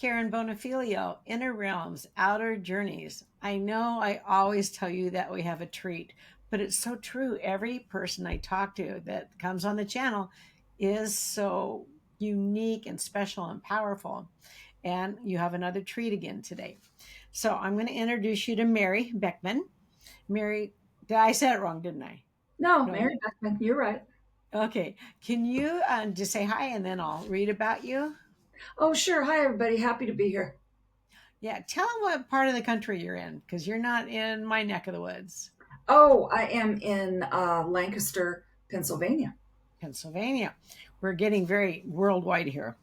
Karen Bonafilio, Inner Realms, Outer Journeys. I know I always tell you that we have a treat, but it's so true. Every person I talk to that comes on the channel is so unique and special and powerful. And you have another treat again today. So I'm going to introduce you to Mary Beckman. Mary, I said it wrong, didn't I? No, No. Mary Beckman, you're right. Okay. Can you just say hi and then I'll read about you? Oh, sure. Hi, everybody. Happy to be here. Yeah. Tell them what part of the country you're in because you're not in my neck of the woods, Oh, I am in Lancaster, Pennsylvania. Pennsylvania. We're getting very worldwide here.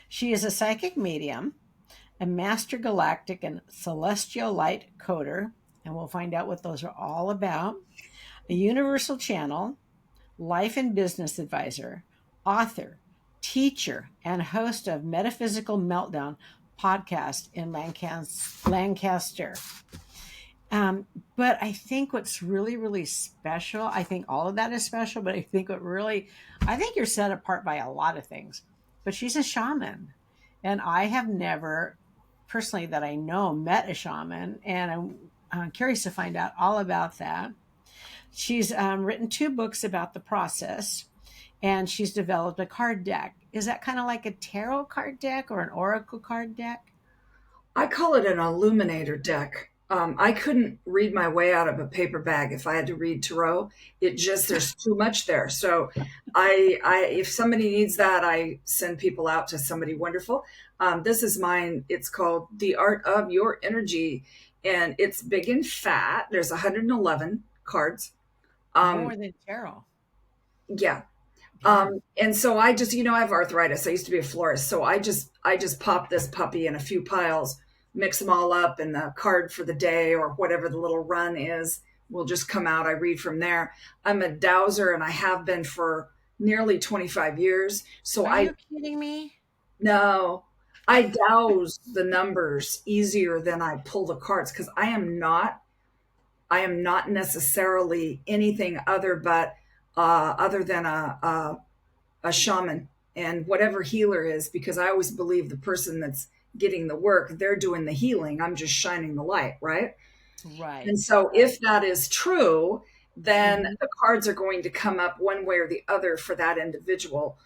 She is a psychic medium, a master galactic and celestial light coder, and we'll find out what those are all about, a universal channel, life and business advisor, author, teacher, and host of Metaphysical Meltdown podcast in Lancaster. But I think what's really, really special, I think all of that is special, but I think you're set apart by a lot of things. But she's a shaman. And I have never, personally, that I know, met a shaman. And I'm curious to find out all about that. She's written 2 books about the process, and she's developed a card deck. Is that kind of like a tarot card deck or an oracle card deck? I call it an illuminator deck. I couldn't read my way out of a paper bag if I had to read tarot. There's too much there. So if somebody needs that, I send people out to somebody wonderful. This is mine. It's called The Art of Your Energy, and it's big and fat. There's 111 cards. Um, More than tarot. yeah. Man. And so I just, I have arthritis. I used to be a florist. So I just pop this puppy in a few piles, mix them all up, and the card for the day or whatever the little run is will just come out. I read from there. I'm a dowser and I have been for nearly 25 years. So Are I you kidding me? know I douse the numbers easier than I pull the cards because I am not necessarily anything other than a shaman and whatever healer is, because I always believe the person that's getting the work, they're doing the healing. I'm just shining the light, right? Right. And so Right. if that is true, then Mhm. the cards are going to come up one way or the other for that individual.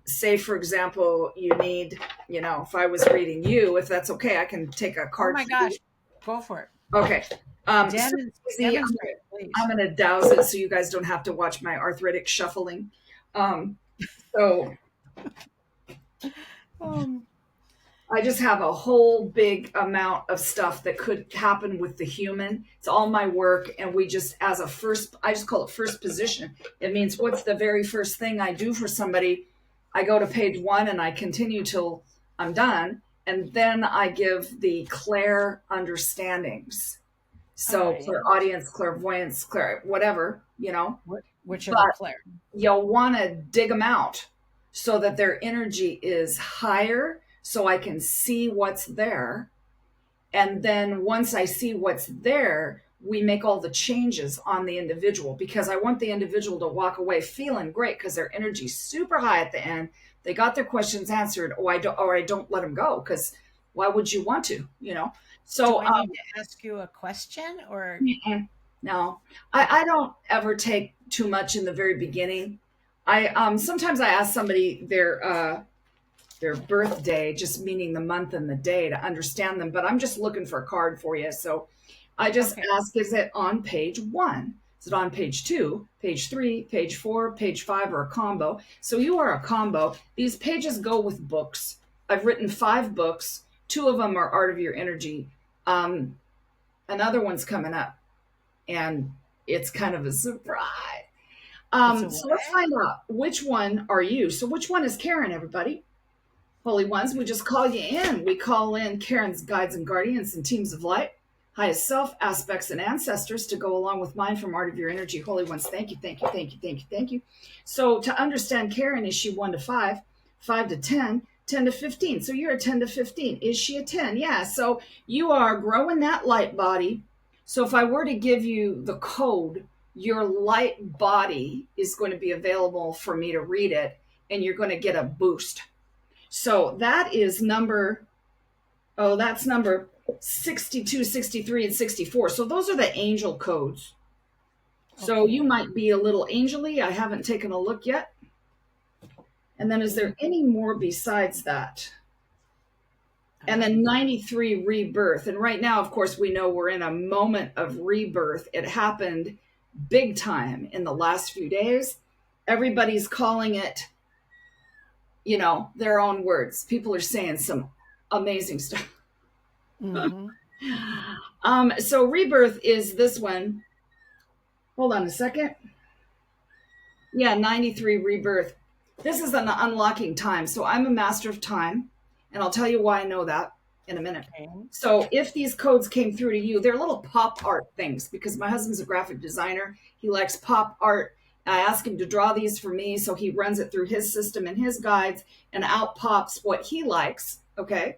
Say, for example, you need, if I was reading you, if that's okay, I can take a Oh card my for you. gosh. Go for it. Okay. So easy. Demonstrate, I'm please. going to douse it so you guys don't have to watch my arthritic shuffling. Um, so Um, I just have a whole big amount of stuff that could happen with the human. It's all my work. And we just, I just call it first position. It means what's the very first thing I do for somebody? I go to page 1 and I continue till I'm done. And then I give the clair understandings. all So right. clairaudience, clairvoyance, whatever, Whichever but Claire. you'll want to dig them out so that their energy is higher so I can see what's there. And then once I see what's there, we make all the changes on the individual because I want the individual to walk away feeling great because their energy's super high at the end. They got their questions answered. I don't let them go because why would you want to, Do So, I need to ask you a question or no, I okay. don't ever take too much in the very beginning. I sometimes I ask somebody their birthday, just meaning the month and the day to understand them, but I'm just looking for a card for you. So I just Okay. ask, is it on page 1? Is it on page 2, page 3, page 4, page 5, or a combo? So you are a combo. These pages go with books. I've written 5 books. 2 of them are Art of Your Energy. Um, Another one's coming up, and it's kind of a surprise. It's a So what? let's find out which one are you. So which one is Karen, everybody? Holy ones, we just call you in. We call in Karen's guides and guardians and teams of light, highest self, aspects, and ancestors to go along with mine from Art of Your Energy. Holy ones, thank you, thank you, thank you, thank you, thank you. So to understand Karen, is she 1 to 5, 5 to 10, 10 to 15? So you're a 10 to 15. Is she a 10? Yeah. So you are growing that light body. So if I were to give you the code, your light body is going to be available for me to read it, and you're going to get a boost. So that is number Oh, that's number 62, 63, and 64. So those are the angel codes. So you Okay. might be a little angely. I haven't taken a look yet. And then is there any more besides that? And then Um, 93 rebirth. And right now, of course, we know we're in a moment of rebirth. It happened big time in the last few days. Everybody's calling it, their own words. People are saying some amazing stuff. mm-hmm. So rebirth is this one. Hold on a second. Yeah, 93 rebirth. This is an unlocking time. So I'm a master of time, and I'll tell you why I know that in a minute. Okay. So if these codes came through to you, they're little pop art things because my husband's a graphic designer. He likes pop art. I ask him to draw these for me, so he runs it through his system and his guides, and out pops what he likes. Okay.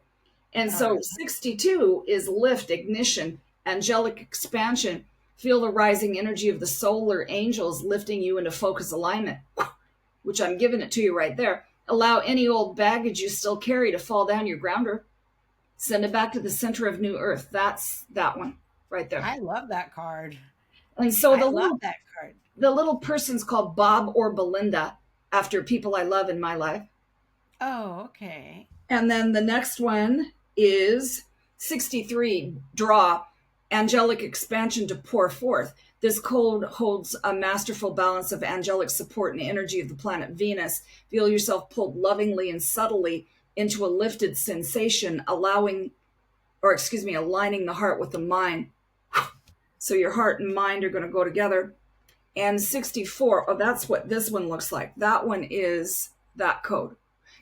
And All so right. 62 is lift, ignition, angelic expansion. Feel the rising energy of the solar angels lifting you into focus alignment, which I'm giving it to you right there. Allow any old baggage you still carry to fall down your grounder. Send it back to the center of New Earth. That's that one right there. I love that card. And so I the love little that card. the little person's called Bob or Belinda after people I love in my life. Oh, okay. And then the next one is 63, draw, angelic expansion to pour forth. This code holds a masterful balance of angelic support and energy of the planet Venus. Feel yourself pulled lovingly and subtly into a lifted sensation, aligning the heart with the mind. So your heart and mind are going to go together. And 64, oh, that's what this one looks like. That one is that code.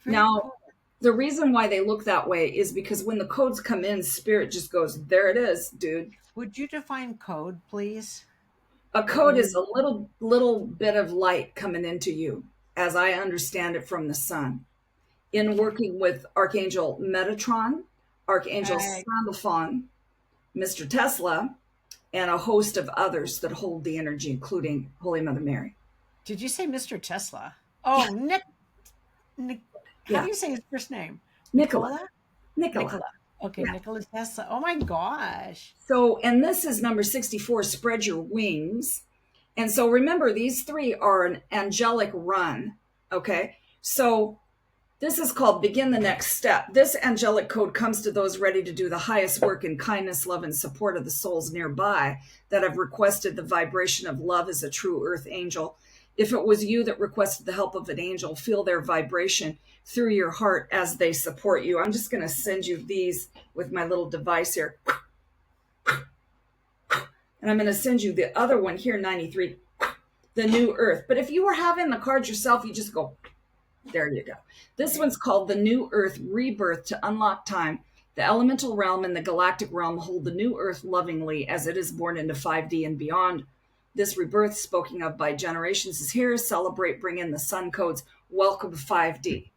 Very Now, cool. the reason why they look that way is because when the codes come in, spirit just goes, there it is, dude. Would you define code, please? A What code is you a little bit of light coming into you, as I understand it from the sun. In working with Archangel Metatron, Archangel uh, Sandalphon, Mr. Tesla, and a host of others that hold the energy, including Holy Mother Mary. did you say Mr. Tesla? Yeah, Oh, Nick, how yeah. do you say his first name? Nicola. Nicola? Nicola. Nicola. Okay, Yeah. Nicola Tesla. Oh my gosh. So, and this is number 64, spread your wings. And so remember, these three are an angelic run. Okay. So this is called begin the next step. This angelic code comes to those ready to do the highest work in kindness, love, and support of the souls nearby that have requested the vibration of love as a true earth angel. If it was you that requested the help of an angel, feel their vibration through your heart as they support you. I'm just going to send you these with my little device here. And I'm going to send you the other one here, 93, the new earth. But if you were having the cards yourself, you just go, there you go. This Okay. one's called the new earth rebirth to unlock time. The elemental realm and the galactic realm hold the new earth lovingly as it is born into 5D and beyond. This rebirth, spoken of by generations, is here. Celebrate, bring in the sun codes. Welcome 5D.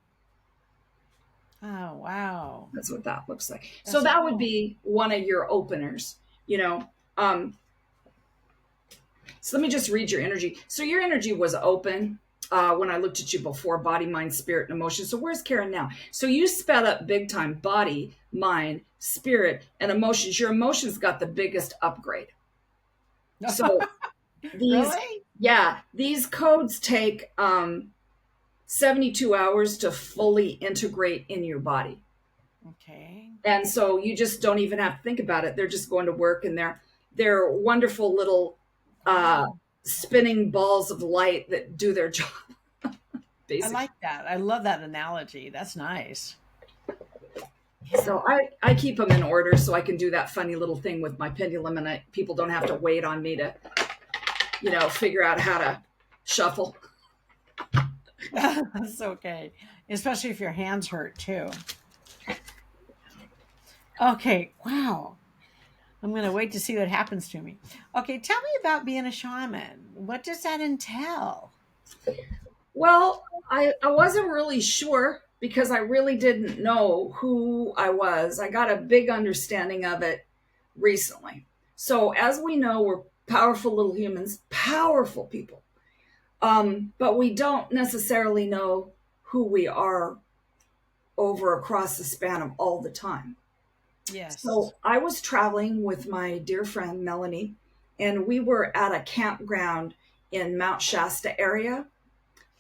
Oh, wow. That's what that looks like. So That's that would cool. be one of your openers, you know. So let me just read your energy. So your energy was open when I looked at you before, body, mind, spirit, and emotion. So where's Karen now? So you sped up big time, body, mind, spirit, and emotions. Your emotions got the biggest upgrade. So these, Really? these codes take 72 hours to fully integrate in your body. Okay. And so you just don't even have to think about it. They're just going to work, and they're wonderful little uh, Wow. spinning balls of light that do their job, I basically. like that. I love that analogy. That's nice. So Yeah. I keep them in order so I can do that funny little thing with my pendulum, and people don't have to wait on me to, figure out how to shuffle. That's okay. Especially if your hands hurt too. Okay. Wow. I'm going to wait to see what happens to me. Okay. Tell me about being a shaman. What does that entail? Well, I wasn't really sure because I really didn't know who I was. I got a big understanding of it recently. So, as we know, we're powerful little humans, powerful people. But we don't necessarily know who we are over across the span of all the time. Yes. So I was traveling with my dear friend Melanie, and we were at a campground in Mount Shasta area,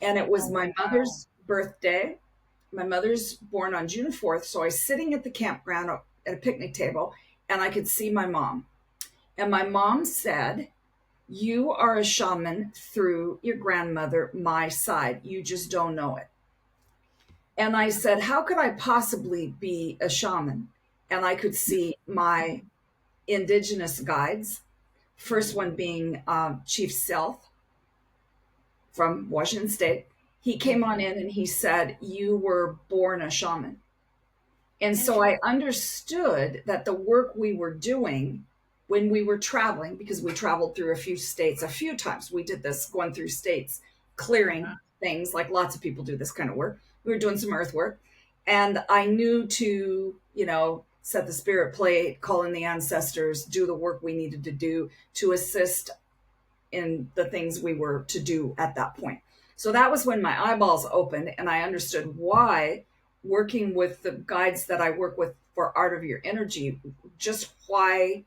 and it was Oh, my wow. mother's birthday. My mother's born on June 4th, so I was sitting at the campground at a picnic table, and I could see my mom. And my mom said, "You are a shaman through your grandmother, my side. You just don't know it." And I said, "How could I possibly be a shaman?" And I could see my indigenous guides, first one being Chief Self from Washington State. He came on Mhm. in and he said, "You were born a shaman." And so I Interesting. understood that the work we were doing when we were traveling, because we traveled through a few states, a few times we did this, going through states, Uh-huh. clearing things like lots of people do this kind of work. We were doing some earth work. And I knew to, set the spirit plate, call in the ancestors, do the work we needed to do to assist in the things we were to do at that point. So that was when my eyeballs opened and I understood why working with the guides that I work with for Art of Your Energy, just why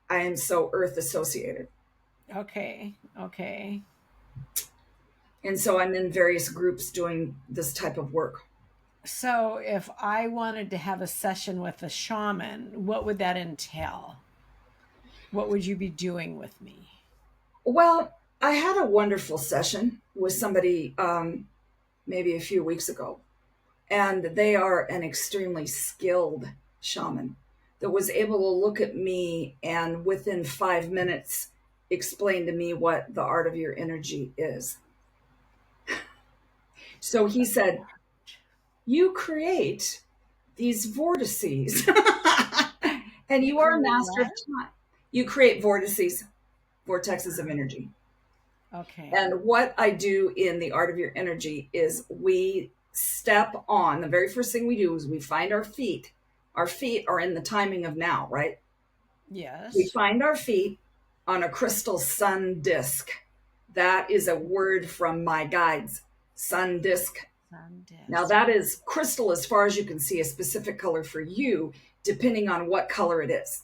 I am so earth associated. Okay. Okay. And so I'm in various groups doing this type of work. So if I wanted to have a session with a shaman, what would that entail? What would you be doing with me? Well, I had a wonderful session with somebody maybe a few weeks ago, and they are an extremely skilled shaman that was able to look at me and within 5 minutes explain to me what the art of your energy is. So he said, "You create these vortices and You you are a create master of what? time. You create vortices, vortexes of energy." Okay. And what I do in the art of your energy is we step on the very first thing we do is we find our feet. Our feet are in the timing of now, right? We Yes. find our feet on a crystal sun disk. That is a word from my guides, sun disk. Sun Now, disk. that is crystal as far as you can see, a specific color for you, depending on what color it is.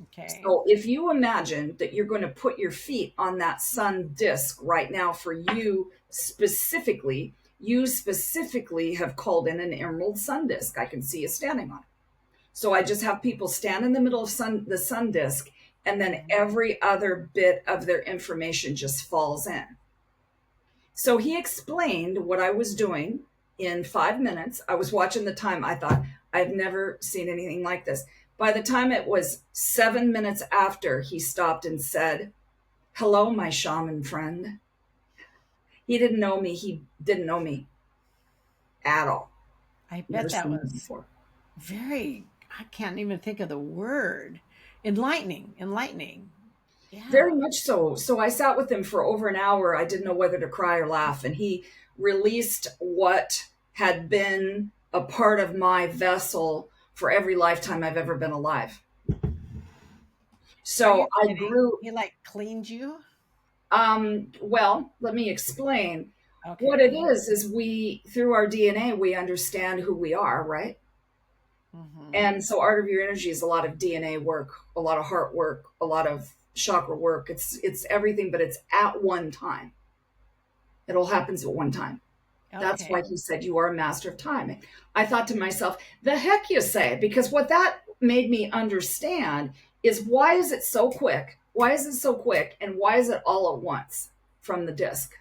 Okay. So if you imagine that you're going to put your feet on that sun disk right now for you specifically have called in an emerald sun disk. I can see you standing on it. So I just have people stand in the middle of the sun disk, and then Mhm. every other bit of their information just falls in. So he explained what I was doing in 5 minutes. I was watching the time. I thought, I've never seen anything like this. By the time it was 7 minutes after, he stopped and said, "Hello, my shaman friend." He didn't know me. He didn't know me at all. I Never bet that seen me was before. very, I can't even think of the word. Enlightening. Enlightening. Very Yeah. much so. So I sat with him for over an hour. I didn't know whether to cry or laugh. And he released what had been a part of my vessel for every lifetime I've ever been alive. Are So you I kidding? grew, He like cleaned you? well, let me explain. What it Okay. is we, through our DNA, we understand who we are, right? Mm-hmm. And so Art of Your Energy is a lot of DNA work, a lot of heart work, a lot of chakra work. It's everything, but it's at one time. It all happens at one time. That's Okay. why he said you are a master of time. I thought to myself, the heck you say? Because what that made me understand is why is it so quick? Why is it so quick? And why is it all at once from the disc?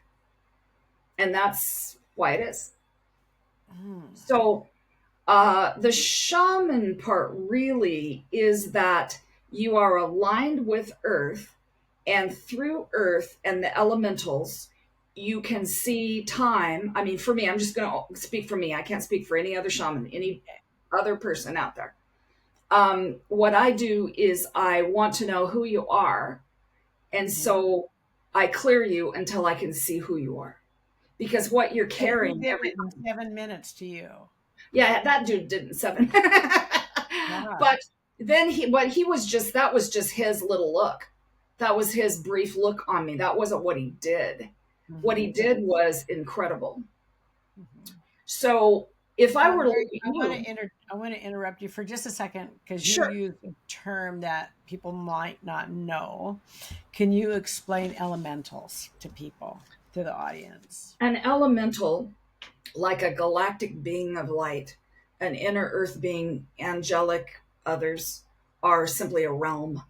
And that's why it is. Mm. So the shaman part really is that you are aligned with Earth, and through Earth and the elementals, you can see time. I mean, for me, I'm just going to speak for me. I can't speak for any other shaman, any other person out there. What I do is I want to know who you are. And Mm-hmm. so I clear you until I can see who you are. Because what you're And he carrying did every it in 7 minutes to you. Yeah, that dude didn't seven. Yeah. But then he was just, that was just his little look. That was his brief look on me. That wasn't what he did. What he Mm-hmm. did was incredible. Mm-hmm. So if I Now, were to look Mary, at you, I want to interrupt you for just a second because you sure, use a term that people might not know. Can you explain elementals to people, to the audience? an elemental, like a galactic being of light, an inner earth being, angelic, others are simply a realm,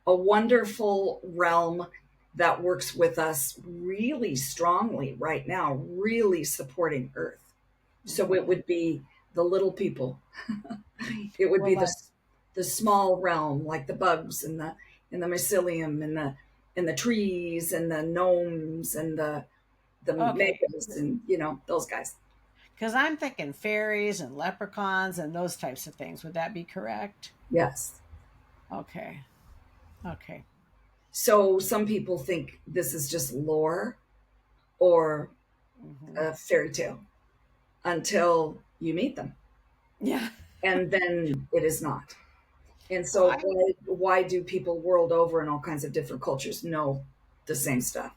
a wonderful realm that works with us really strongly right now, really supporting Earth. So it Mhm. would be the little people. It would Well, be like, the small realm, like the bugs and the mycelium and the trees and the gnomes and the okay, magus and those guys. because I'm thinking fairies and leprechauns and those types of things. Would that be correct? Yes. Okay. Okay. So some people think this is just lore or Hmm. a fairy tale until you meet them, Yeah. and then it is not. And Well, so why do people world over in all kinds of different cultures know the same stuff?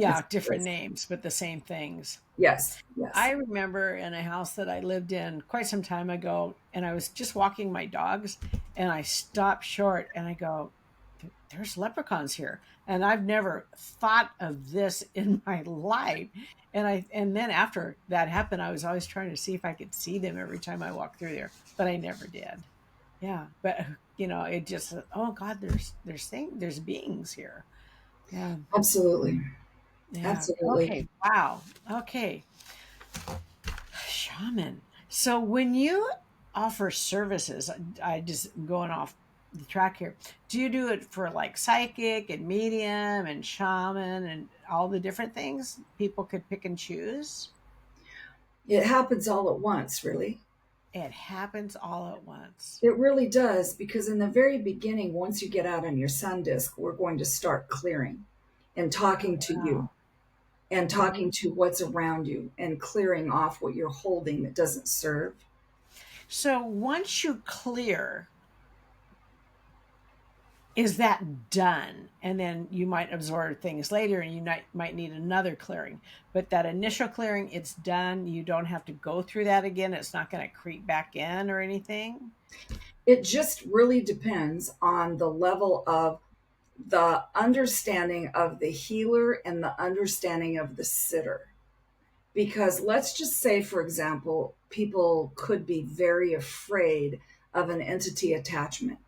It's yeah, different because, names, but the same things. yes, I yes. remember in a house that I lived in quite some time ago, and I was just walking my dogs, and I stopped short and I go, there's leprechauns here. And I've never thought of this in my life. And then after that happened, I was always trying to see if I could see them every time I walked through there, but I never did. Yeah. But it just, oh God, there's beings here. Yeah. Absolutely. Yeah. Absolutely. Okay. Wow. Okay. Shaman. So when you offer services, I just going off the track here. Do you do it for like psychic and medium and shaman and all the different things people could pick and choose? It happens all at once, really. It happens all at once. It really does, because in the very beginning, once you get out on your sun disk, we're going to start clearing and talking to you Wow. and Mhm. talking to what's around you and clearing off what you're holding that doesn't serve. So once you clear, is that done? And then you might absorb things later and you might need another clearing. But that initial clearing, it's done. You don't have to go through that again. It's not going to creep back in or anything. It just really depends on the level of the understanding of the healer and the understanding of the sitter. Because let's just say, for example, people could be very afraid of an entity attachment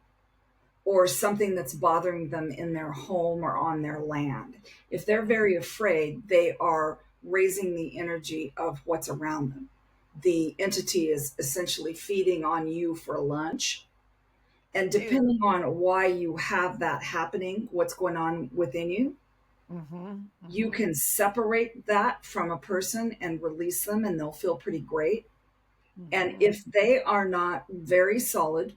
or something that's bothering them in their home or on their land. If they're very afraid, they are raising the energy of what's around them. The entity is essentially feeding on you for lunch. And Ew. depending on why you have that happening, what's going on within you, Mm-hmm. you Mm-hmm. can separate that from a person and release them, and they'll feel pretty great. And Mm-hmm. if they are not very solid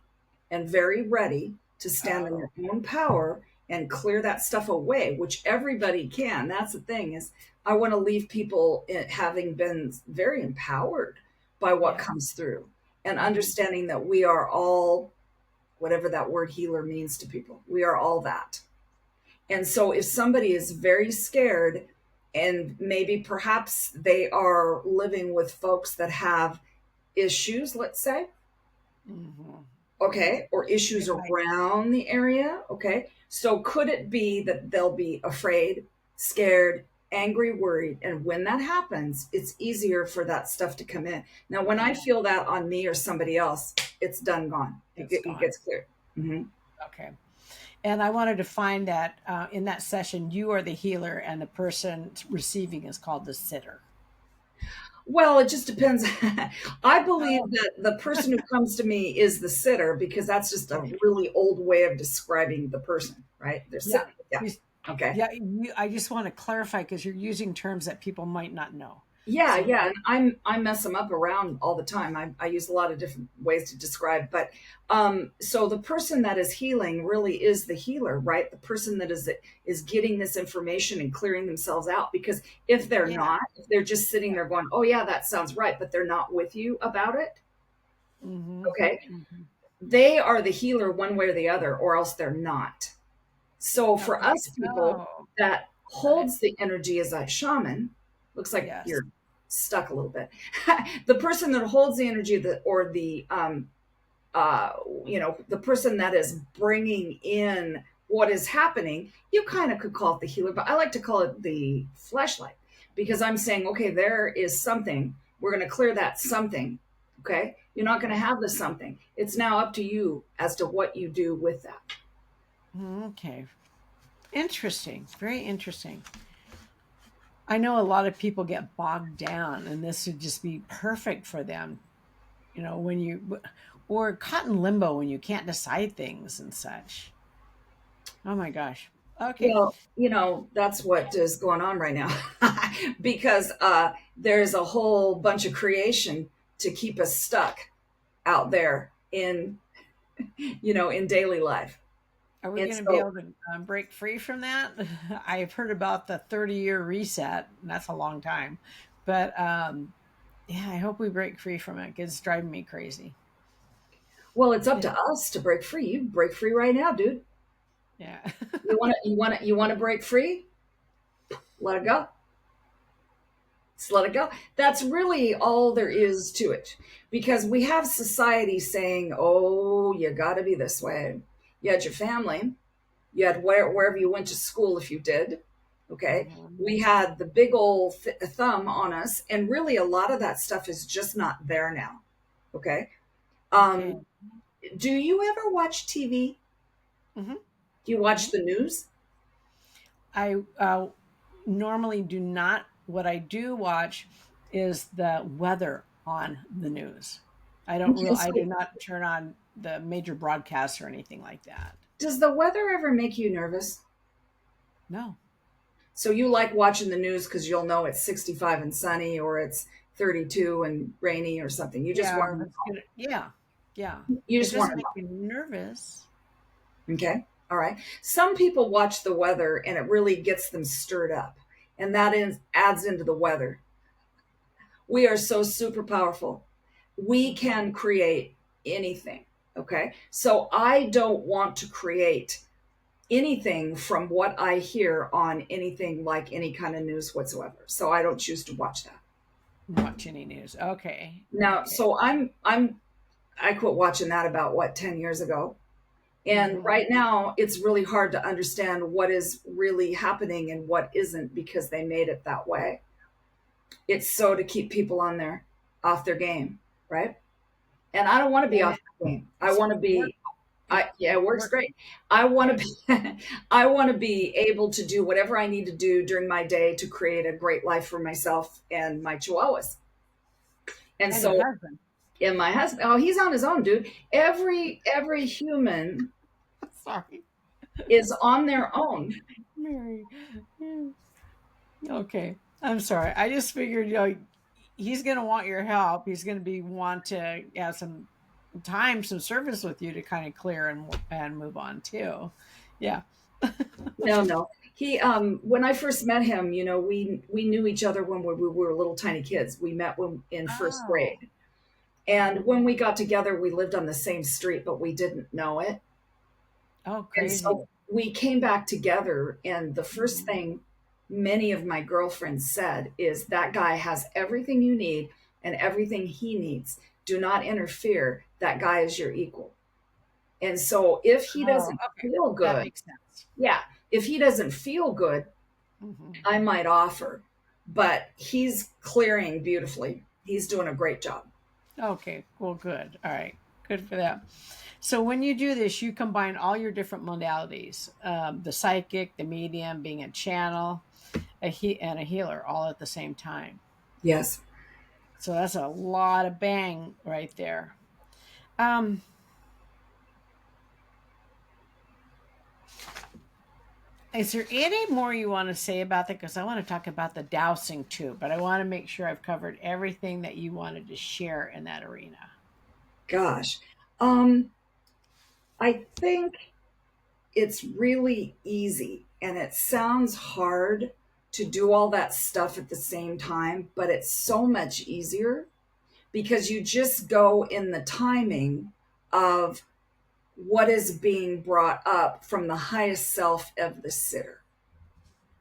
and very ready to stand in Oh, their own power and clear that stuff away, which everybody can, that's the thing is I want to leave people having been very empowered by what yeah. comes through and Mm-hmm. understanding that we are all, whatever that word healer means to people, we are all that. And so if somebody is very scared and maybe perhaps they are living with folks that have issues, let's say, Mm-hmm. Mm-hmm. okay, or issues It might. around the area, okay. So could it be that they'll be afraid, scared, angry, worried, and when that happens, it's easier for that stuff to come in. Now, when I Oh, feel that on me or somebody else, it's done, gone. it's It gone. gets cleared. Hmm. Okay. And I wanted to find that in that session, you are the healer and the person receiving is called the sitter. Well, it just depends. I believe Oh, that the person who comes to me is the sitter because that's just a really old way of describing the person, right? They're yeah. sitting. Yeah. You, Okay. yeah. I just want to clarify because you're using terms that people might not know. Yeah, So, yeah, and I mess them up around all the time. I use a lot of different ways to describe, but so the person that is healing really is the healer, right? The person that is getting this information and clearing themselves out. Because if they're yeah. not, if they're just sitting Yeah. there going, "Oh yeah, that sounds right," but they're not with you about it, Mm-hmm. okay? Mm-hmm. They are the healer one way or the other, or else they're not. So for Okay. us people Oh, that got it. holds the energy as a shaman, looks like Yes. you're. stuck a little bit. The person that holds the energy that, or the uh, the person that is bringing in what is happening, you kind of could call it the healer, but I like to call it the flashlight, because I'm saying, okay, there is something. We're going to clear that something. Okay. You're not going to have the something. It's now up to you as to what you do with that. Okay. Interesting. Very interesting. I know a lot of people get bogged down, and this would just be perfect for them, when or caught in limbo when you can't decide things and such. Oh my gosh. Okay. Well, that's what is going on right now because there's a whole bunch of creation to keep us stuck out there in daily life. Are we And going to be so, able to break free from that? I've heard about the 30-year reset, and that's a long time. But yeah, I hope we break free from it 'cause it's driving me crazy. well, it's up Yeah. to us to break free. You break free right now, dude. Yeah. You want to break free? Let it go. Just let it go. That's really all there is to it. Because we have society saying, oh, you got to be this way. You had your family, you had wherever you went to school, if you did. Okay. Mhm. We had the big old thumb on us. And really, a lot of that stuff is just not there now. Okay. Okay. Um, do you ever watch TV? Hmm. Do you watch Hmm. the news? I normally do not. What I do watch is the weather on the news. Okay, I do so not turn on the major broadcasts or anything like that. does the weather ever make you nervous? No. So you like watching the news because you'll know it's 65 and sunny, or it's 32 and rainy or something. You just Yeah, want or if to it's gonna, yeah, yeah. you It just want doesn't to make me nervous. know. Okay. All right. Some people watch the weather and it really gets them stirred up. And that adds into the weather. We are so super powerful. We Mhm. can create anything. Okay. So I don't want to create anything from what I hear on anything like any kind of news whatsoever. So I don't choose to watch that. Watch any news. Okay. Now, Okay. so I quit watching that about what, 10 years ago. And Hmm. right now it's really hard to understand what is really happening and what isn't, because they made it that way. It's so to keep people on their off their game, right? And I don't want to be And off the game. I it's want to work. be yeah, it works Work. great. I want Yeah. to be I want to be able to do whatever I need to do during my day to create a great life for myself and my chihuahuas. And And your so, husband. in my husband, oh, he's on his own, dude. Every human Sorry. is on their own. Mary. Yeah. Okay. I'm sorry. I just figured, he's going to want your help. He's going to want to have some time, some service with you to kind of clear and move on too. Yeah. No, no. He when I first met him, we knew each other when we were little tiny kids. We met when in first Oh. grade. And Hmm. when we got together, we lived on the same street, but we didn't know it. Oh, And crazy. so we came back together, and the first Mhm. thing many of my girlfriends said is, that guy has everything you need and everything he needs. Do not interfere. That guy is your equal. And so if he Oh, doesn't okay. feel That good, makes sense. yeah, if he doesn't feel good, Hmm. I might offer. But he's clearing beautifully. He's doing a great job. Okay. Well, good. All right. Good for that. So when you do this, you combine all your different modalities, the psychic, the medium, being a channel, and a healer all at the same time. Yes. So that's a lot of bang right there. Um, is there any more you want to say about that? Because I want to talk about the dowsing too, but I want to make sure I've covered everything that you wanted to share in that arena. Gosh. Um, I think it's really easy, and it sounds hard to do all that stuff at the same time, but it's so much easier because you just go in the timing of what is being brought up from the highest self of the sitter.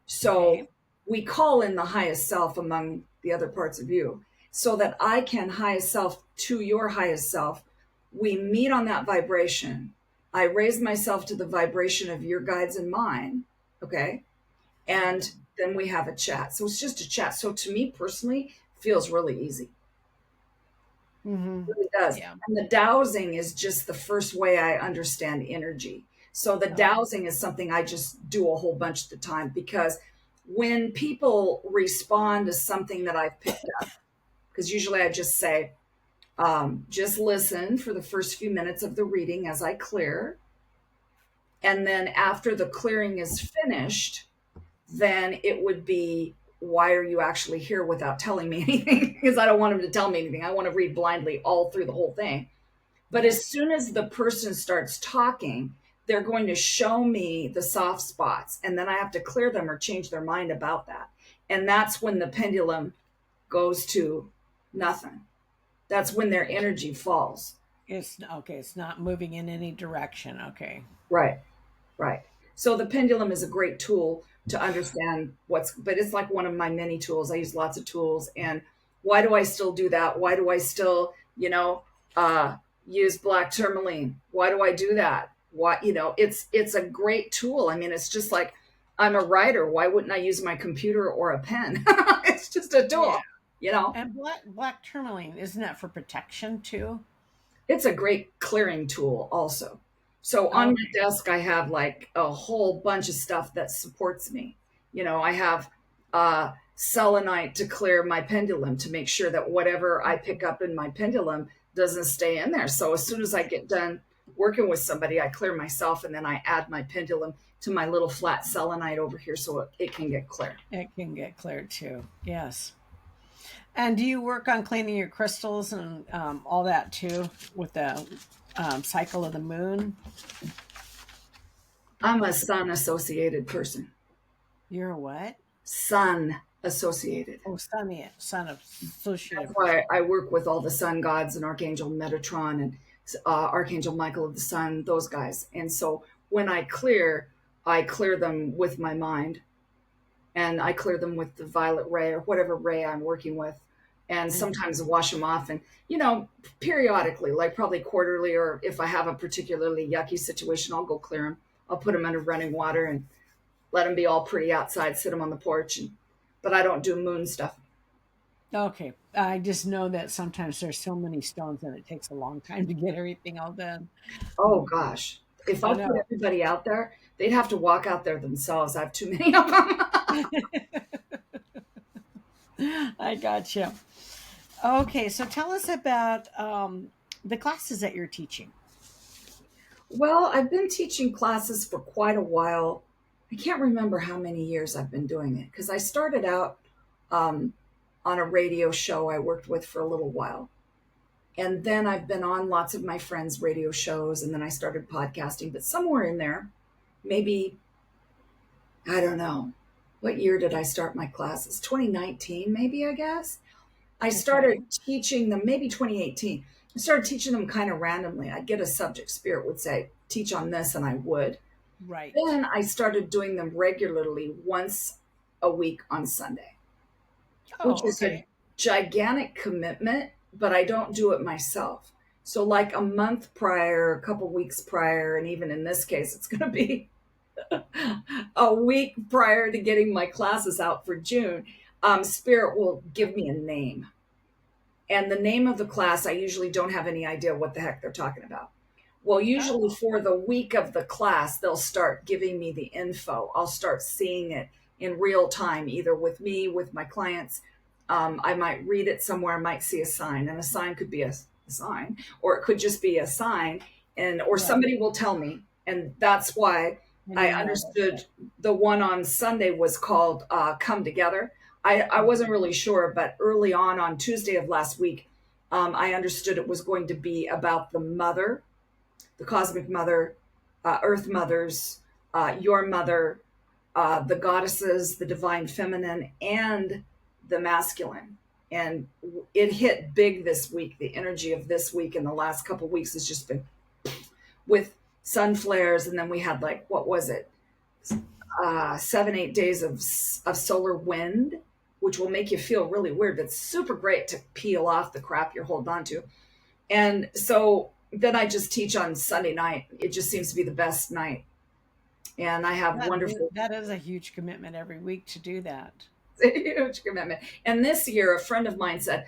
So Okay. we call in the highest self among the other parts of you so that I can highest self to your highest self. We meet on that vibration. I raise myself to the vibration of your guides and mine. Okay. And then we have a chat. So it's just a chat. So to me personally, it feels really easy. Mm-hmm. It really does. Yeah. And the dowsing is just the first way I understand energy. So the dowsing is something I just do a whole bunch of the time, because when people respond to something that I've picked up, because usually I just say, just listen for the first few minutes of the reading as I clear. And then after the clearing is finished, then it would be, why are you actually here without telling me anything? Because I don't want him to tell me anything. I want to read blindly all through the whole thing. But as soon as the person starts talking, they're going to show me the soft spots, and then I have to clear them or change their mind about that. And that's when the pendulum goes to nothing. That's when their energy falls. It's okay. It's not moving in any direction. Okay. Right, right. So the pendulum is a great tool to understand but it's like one of my many tools. I use lots of tools. And why do I still do that? Why do I still, use black tourmaline? Why do I do that? Why, it's a great tool. I mean, it's just like, I'm a writer. Why wouldn't I use my computer or a pen? It's just a tool, Yeah. you know? And black tourmaline, isn't that for protection too? It's a great clearing tool also. So on my Okay. desk, I have like a whole bunch of stuff that supports me. I have selenite to clear my pendulum, to make sure that whatever I pick up in my pendulum doesn't stay in there. So as soon as I get done working with somebody, I clear myself, and then I add my pendulum to my little flat selenite over here so it can get clear. It can get cleared too. Yes. And do you work on cleaning your crystals and all that too with the cycle of the moon? I'm a sun associated person. You're a what? Sun associated. Oh, sunny, son of That's associative person. why I work with all the sun gods and Archangel Metatron and Archangel Michael of the Sun, those guys. And so when I clear them with my mind, and I clear them with the violet ray or whatever ray I'm working with. And sometimes I wash them off, and, periodically, like probably quarterly, or if I have a particularly yucky situation, I'll go clear them. I'll put them under running water and let them be all pretty outside, sit them on the porch. But I don't do moon stuff. Okay. I just know that sometimes there's so many stones and it takes a long time to get everything all done. Oh gosh. If I I put know. everybody out there, they'd have to walk out there themselves. I have too many of them. I gotcha. Okay, so tell us about the classes that you're teaching. Well, I've been teaching classes for quite a while. I can't remember how many years I've been doing it, because I started out um, on a radio show I worked with for a little while. And then I've been on lots of my friends' radio shows, and then I started podcasting. But somewhere in there, maybe, I don't know, what year did I start my classes? 2019, maybe, I guess. I Okay. started teaching them, maybe 2018. I started teaching them kind of randomly. I'd get a subject, Spirit would say, teach on this, and I would. Right. Then I started doing them regularly once a week on Sunday, which Oh, is a okay. gigantic commitment, but I don't do it myself. So, like a month prior, a couple weeks prior, and even in this case, it's going to be a week prior to getting my classes out for June, Spirit will give me a name. And the name of the class, I usually don't have any idea what the heck they're talking about. Well, usually Oh, for the week of the class, they'll start giving me the info. I'll start seeing it in real time, either with me, with my clients. I might read it somewhere, I might see a sign, and a sign could be a sign, or it could just be a sign, or right. somebody will tell me. And that's why And I you know understood the one on Sunday was called Come Together. I wasn't really sure, but early on Tuesday of last week, I understood it was going to be about the mother, the cosmic mother, earth mothers, your mother, the goddesses, the divine feminine, and the masculine. And it hit big this week. The energy of this week and the last couple of weeks has just been with sun flares. And then we had, like, what was it? 7, 8 days of solar wind, which will make you feel really weird. That's super great to peel off the crap you're holding on to. And so then I just teach on Sunday night. It just seems to be the best night. And I have wonderful, That is a huge commitment every week to do that. huge commitment. And this year, a friend of mine said,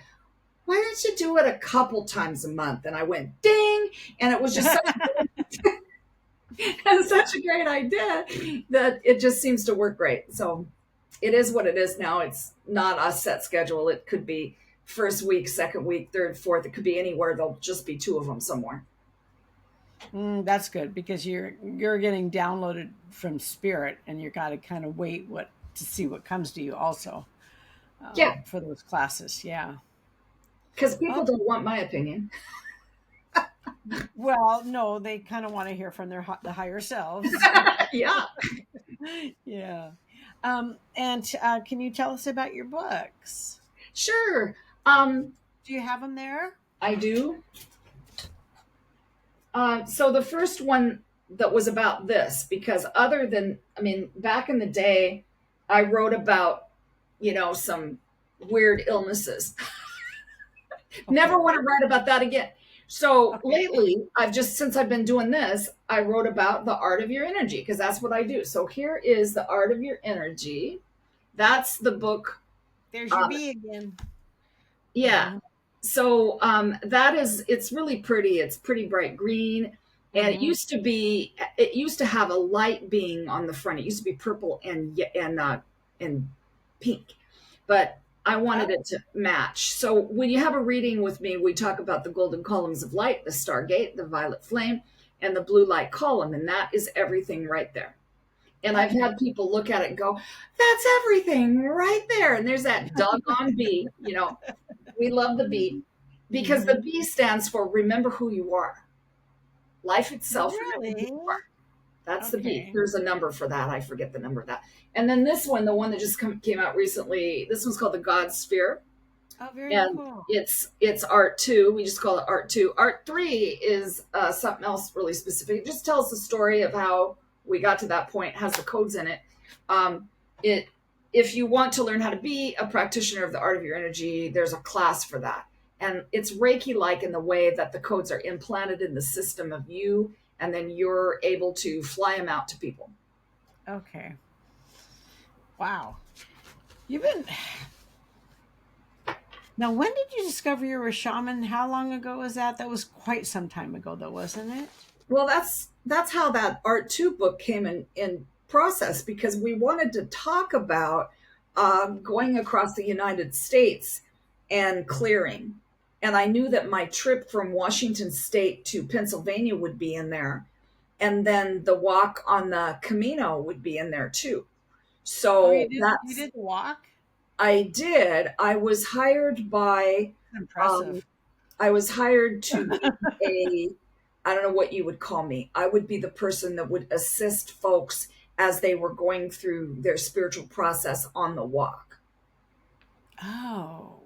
why don't you do it a couple times a month? And I went, ding. And it was just such a great idea that it just seems to work great. So it is what it is now. It's not a set schedule. It could be first week, second week, third, fourth. It could be anywhere. There'll just be two of them somewhere. That's good because you're getting downloaded from spirit, and you got to kind of wait to see what comes to you also Yeah, for those classes. Yeah. because people Oh, don't want my opinion. well, no, they kind of want to hear from the higher selves. Yeah, Yeah. And can you tell us about your books? sure. Do you have them there? I do. So the first one that was about this, because other than, I mean, back in the day, I wrote about, some weird illnesses. Okay. Never want to write about that again. So Okay. lately, since I've been doing this, I wrote about the art of your energy because that's what I do. So here is the art of your energy. That's the book. There's your Um, bee again. yeah. Mhm. So it's really pretty. It's pretty bright green. And Mhm. it used to have a light being on the front. It used to be purple and pink, but I wanted it Oh, to match. So when you have a reading with me, we talk about the golden columns of light, the stargate, the violet flame, and the blue light column, and that is everything right there. And I've okay. had people look at it and go, "That's everything right there." And there's that doggone bee. We love the bee because the Mhm. B stands for remember who you are. Life itself, remember who Really? you are. That's the B. Okay. There's a number for that. I forget the number of that. And then this one, the one that just came out recently, this one's called the God Sphere. Oh, very And cool. it's art two. We just call it art two. Art three is something else really specific. It just tells the story of how we got to that point, has the codes in it. It if you want to learn how to be a practitioner of the art of your energy, there's a class for that. And it's Reiki like in the way that the codes are implanted in the system of you, and then you're able to fly them out to people. Okay. Wow. You've been Now, when did you discover you were a shaman? How long ago was that? That was quite some time ago, though, wasn't it? Well, that's how that art two book came in process because we wanted to talk about going across the United States and clearing. And I knew that my trip from Washington State to Pennsylvania would be in there, and then the walk on the Camino would be in there too. Oh, So you did the walk? I did. Um, Impressive. I was hired to be I don't know what you would call me. I would be the person that would assist folks as they were going through their spiritual process on the walk. Oh,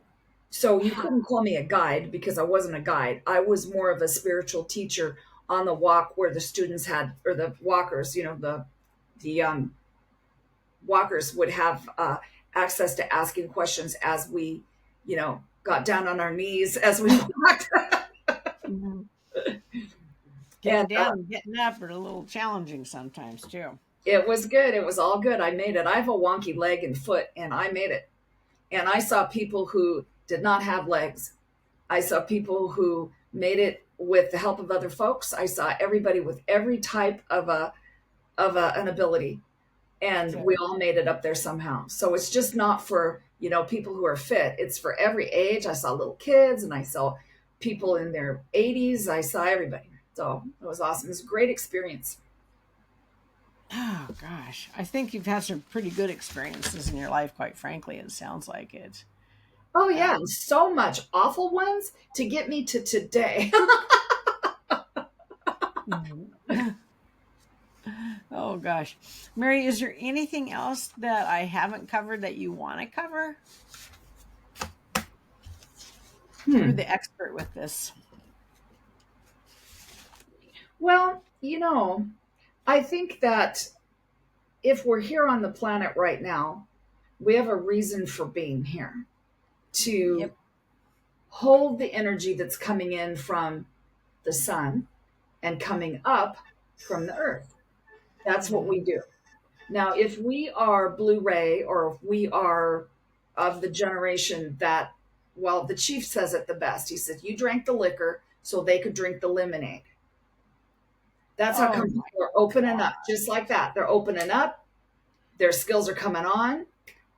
So you wow. couldn't call me a guide because I wasn't a guide. I was more of a spiritual teacher on the walk where the students had, or the walkers, the walkers would have access to asking questions as we, got down on our knees as we walked. Mhm. And Getting down and getting up are a little challenging sometimes, too. it was good. It was all good. I made it. I have a wonky leg and foot, and I made it. And I saw people who did not have legs. I saw people who made it with the help of other folks. I saw everybody with every type an ability, and So, we all made it up there somehow. So it's just not for people who are fit. It's for every age. I saw little kids, and I saw people in their 80s. I saw everybody. So it was awesome. It was a great experience. oh, gosh. I think you've had some pretty good experiences in your life, quite frankly. It sounds like it. Oh yeah, and Um, so much awful ones to get me to today. oh, gosh. Mary, is there anything else that I haven't covered that you want to cover? You're Hmm. the expert with this. Well, I think that if we're here on the planet right now, we have a reason for being here to Yep. hold the energy that's coming in from the sun and coming up from the earth. That's what we Mhm. do. Now, if we are blue ray, or if we are of the generation that, well, the chief says it the best. He said, you drank the liquor so they could drink the lemonade. That's how Oh come my people are opening God. up, just like that. They're opening up, their skills are coming on.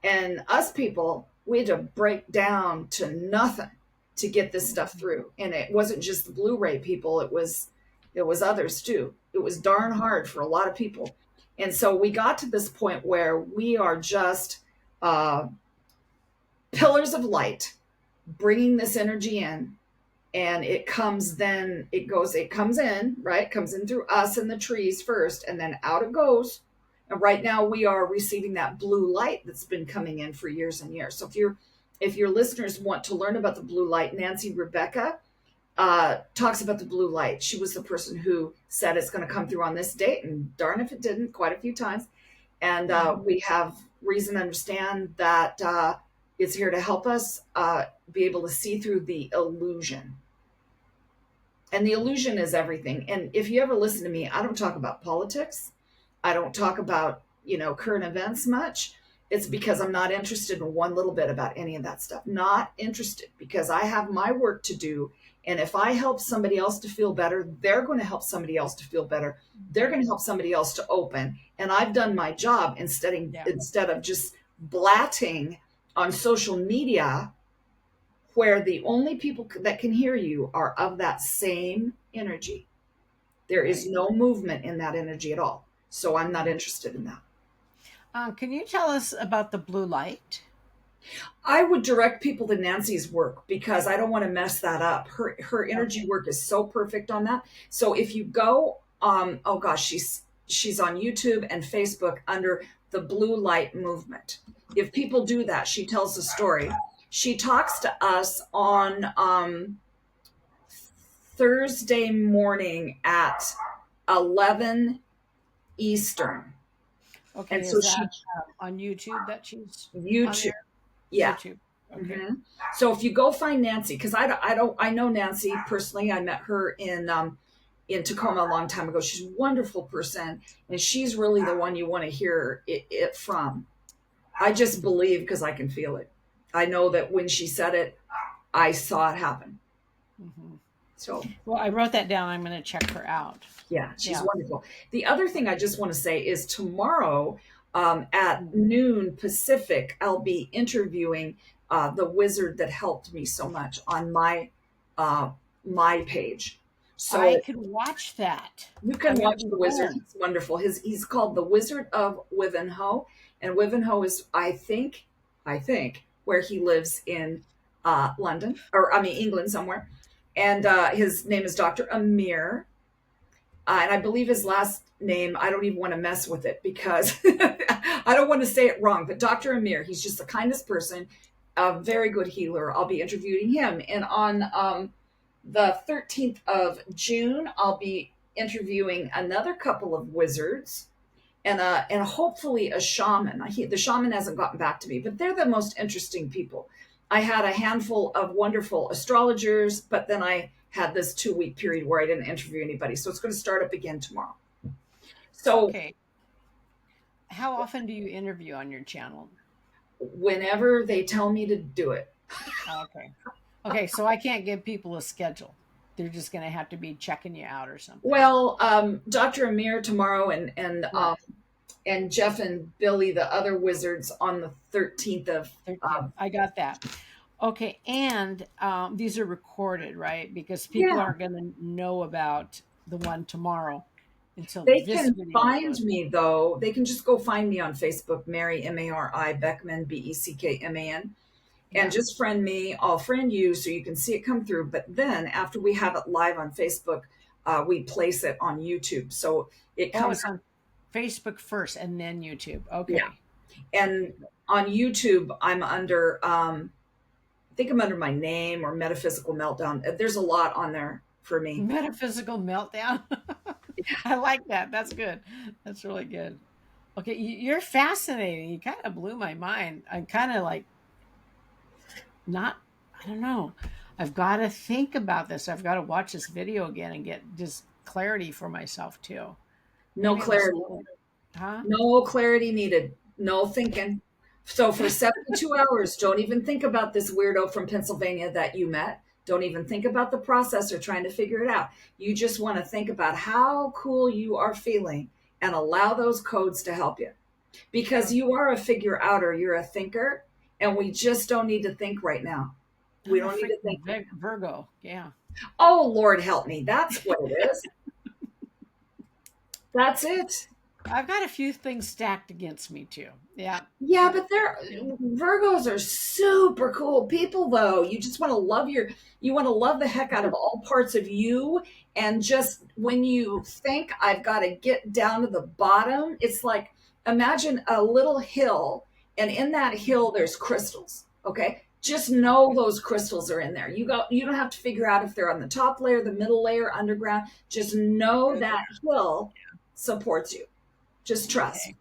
And us people, we had to break down to nothing to get this stuff Mhm. through. And it wasn't just the Blu-ray people, it was others too. It was darn hard for a lot of people. And so we got to this point where we are just uh, pillars of light, bringing this energy in, and it comes in, right? It comes in through us and the trees first, and then out it goes. And right now we are receiving that blue light that's been coming in for years and years. So if your listeners want to learn about the blue light, Nancy Rebecca talks about the blue light. She was the person who said it's going to come through on this date, and darn if it didn't, quite a few times. And Mhm. we have reason to understand that it's here to help us be able to see through the illusion. And the illusion is everything. And if you ever listen to me, I don't talk about politics. I don't talk about, current events much. It's because I'm not interested in one little bit about any of that stuff. Not interested, because I have my work to do. And if I help somebody else to feel better, they're going to help somebody else to feel better. They're going to help somebody else to open. And I've done my job Yeah. instead of just blatting on social media, where the only people that can hear you are of that same energy. There is Right. no movement in that energy at all. So I'm not Mhm. interested in that. Can you tell us about the blue light? I would direct people to Nancy's work, because I don't want to mess that up. Her energy Okay. work is so perfect on that. So if you go, oh gosh, she's on YouTube and Facebook under the Blue Light Movement. If people do that, she tells the story. She talks to us on Thursday morning at 11 Eastern. And Okay. so Is she, that on YouTube that she's on YouTube, there? yeah. YouTube. Okay. hmm So if you go find Nancy, because I know Nancy personally. I met her in Tacoma a long time ago. She's a wonderful person, and she's really the one you want to hear it from. I just believe because I can feel it. I know that when she said it, I saw it happen. Hmm. So Well, I wrote that down. I'm going to check her out. yeah, she's Yeah. wonderful. The other thing I just want to say is tomorrow at Mhm. noon Pacific, I'll be interviewing the wizard that helped me so much on uh, my page. I So could watch that. you can I'm going to watch be the wizard. home. He's wonderful. He's called the Wizard of Wivenhoe, and Wivenhoe is, I think, where he lives in London, or I mean England somewhere. And his name is Dr. Amir, and I believe his last name, I don't even want to mess with it, because I don't want to say it wrong. But Dr. Amir, he's just the kindest person, a very good healer. I'll be interviewing him. And on the 13th of June, I'll be interviewing another couple of wizards, and hopefully a shaman. The shaman hasn't gotten back to me, but they're the most interesting people. I had a handful of wonderful astrologers, but then I had this 2 week period where I didn't interview anybody. So it's going to start up again tomorrow. So Okay. How often do you interview on your channel? whenever they tell me to do it. Okay. Okay. So I can't give people a schedule. They're just going to have to be checking you out or something. Well, Dr. Amir tomorrow, Yeah. and Jeff and Billy, the other wizards, on the 13th of 13th. I got that. Okay. And these are recorded, right? Because people yeah. aren't going to know about the one tomorrow until They this can video find goes up. me though. They can just go find me on Facebook, Mary Mari Beckman Beckman, and Yeah. just friend me. I'll friend you so you can see it come through. But then after we have it live on Facebook, we place it on YouTube. So it Oh, comes, it's on Facebook first and then YouTube. yeah. Okay. And on YouTube, I think I'm under my name or Metaphysical Meltdown. There's a lot on there for me. Metaphysical meltdown. I like that. That's good. That's really good. Okay, you're fascinating. You kind of blew my mind. I'm kind of like not, I don't know. I've got to think about this. I've got to watch this video again and get just clarity for myself too. No Maybe I'm clarity. still, huh? No clarity needed. No thinking. So for 72 hours, don't even think about this weirdo from Pennsylvania that you met. Don't even think about the process or trying to figure it out. You just want to think about how cool you are feeling and allow those codes to help you. Because Okay. you are a figure outer, you're a thinker, and we just don't need to think right now. We I'm a don't need to freaking think right now. Virgo. Yeah. Oh, Lord help me. That's what it is. That's it. I've got a few things stacked against me too. Yeah. Yeah, but they're Virgos are super cool people though. You just want to love you want to love the heck out of all parts of you, and just when you think I've got to get down to the bottom, it's like imagine a little hill and in that hill there's crystals, okay? Just know Okay. those crystals are in there. You don't have to figure out if they're on the top layer, the middle layer, underground. Just know They're that there. hill supports you. Just trust Okay.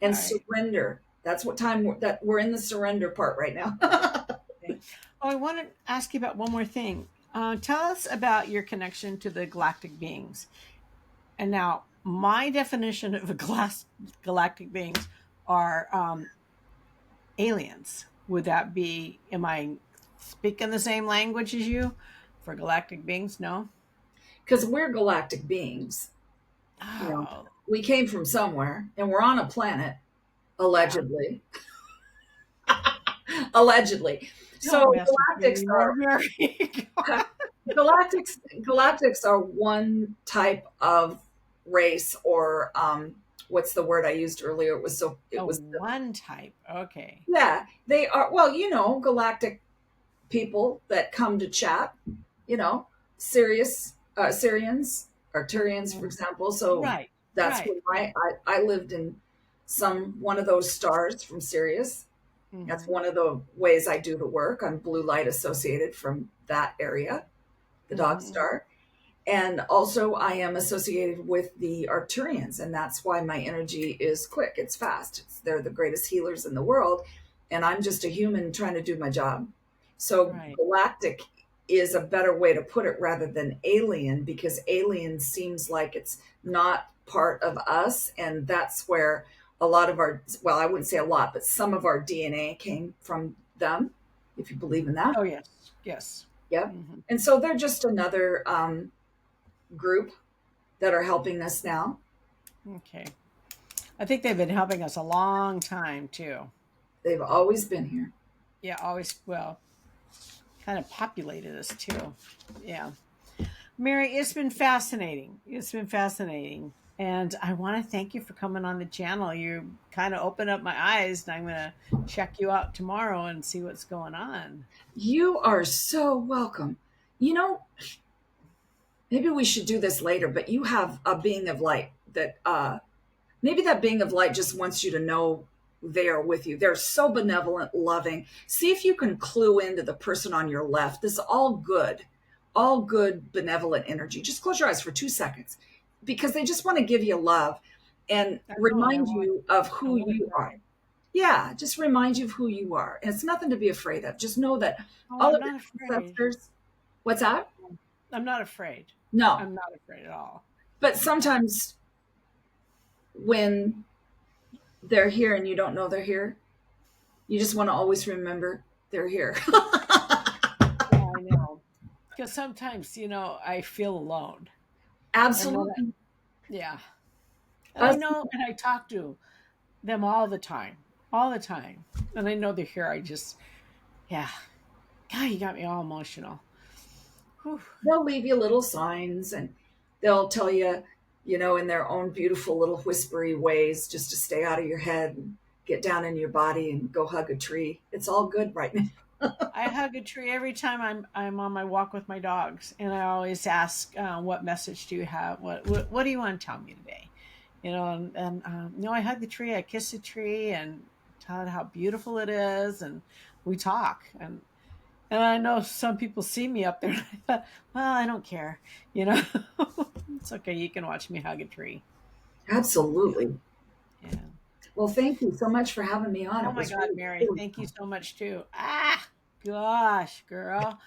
All and right. surrender. That's what time that we're in the surrender part right now. Okay. Oh, I want to ask you about one more thing. Tell us about your connection to the galactic beings. And now, my definition of a galactic beings are aliens. Would that be? Am I speaking the same language as you for galactic beings? No. Because we're galactic beings. You know, Oh, we came from somewhere and we're on a planet, yeah. allegedly. Allegedly. Don't So mess with me galactics anymore, Mary. are galactics are one type of race, or what's the word I used earlier? It Oh, was one type. Okay. yeah, they are, well, galactic people that come to chat, you know, Sirius, Syrians, Arcturians, for Mhm. example. So Right. that's Right. where Right. I lived in one of those stars from Sirius. That's Hmm. one of the ways I do the work. I'm blue light associated from that area, the dog Hmm. star. And also, I am associated with the Arcturians, and that's why my energy is quick. It's fast. They're the greatest healers in the world, and I'm just a human trying to do my job. So, Right. galactic is a better way to put it rather than alien, because alien seems like it's not part of us, and that's where a lot of our, well, I wouldn't say a lot, but some of our DNA came from them, if you believe in that. Oh, yes. Yes. Yep. Hmm. And so they're just another group that are helping us now. Okay. I think they've been helping us a long time too. They've always been here. Yeah, always, well, kind of populated us too. Yeah. Mary, it's been fascinating. It's been fascinating. And I want to thank you for coming on the channel. You kind of opened up my eyes, and I'm going to check you out tomorrow and see what's going on. You are so welcome. You know, maybe we should do this later, but you have a being of light that maybe that being of light just wants you to know they are with you. They're so benevolent, loving. See if you can clue into the person on your left. This is all good, benevolent energy. Just close your eyes for 2 seconds because they just want to give you love and I know, and remind you of I who want to you are. cry. Yeah, just remind you of who you are. And it's nothing to be afraid of. Just know that Oh, all I'm of not your afraid. ancestors, what's that? I'm not afraid. No. I'm not afraid at all. But Yeah. sometimes when they're here and you don't know they're here, you just want to always remember they're here. Yeah, I know. Because sometimes, I feel alone. And then, Absolutely. yeah. And I Us, know, and I talk to them all the time. And I know they're here. Yeah. God, you got me all emotional. Whew. they'll leave you little signs and they'll tell you, in their own beautiful little whispery ways, just to stay out of your head and get down in your body and go hug a tree. It's all good right now. I hug a tree every time I'm on my walk with my dogs, and I always ask, "What message do you have? What do you want to tell me today?" I hug the tree, I kiss the tree, and tell it how beautiful it is, and we talk. And I know some people see me up there, and I thought, well, I don't care, you know. It's okay. You can watch me hug a tree. Yeah, Absolutely. yeah. Well, thank you so much for having me on. Oh It my was God, really, Mary, really thank you fun. so much too. Gosh, girl.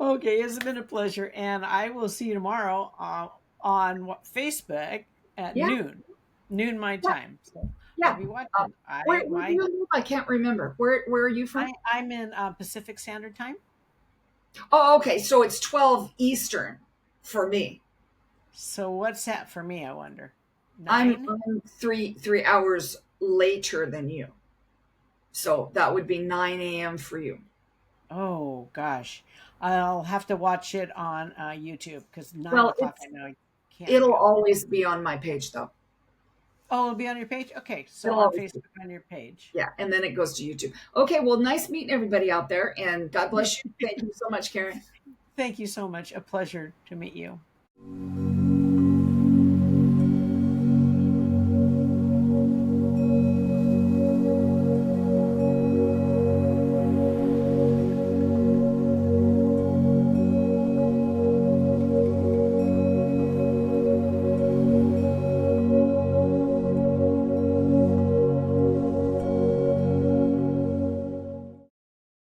Okay, it's been a pleasure, and I will see you tomorrow on Facebook at Yeah, noon my yeah, time. So I'll yeah. be Uh, watching. where do you live? I can't remember. Where are you from? I'm in Pacific Standard Time. Oh, okay. So it's 12 Eastern for me. So what's that for me? I wonder. I'm 9. three hours later than you. So that would be 9 a.m. for you. Oh gosh, I'll have to watch it on YouTube because nine Well, o'clock I know I can't it'll do. always be on my page though. Oh, it'll be on your page. Okay, so It'll on always be. Facebook on your page. Yeah. And then it goes to YouTube. Okay. Well, nice meeting everybody out there and God bless you. Thank you so much, Karen. Thank you so much. A pleasure to meet you.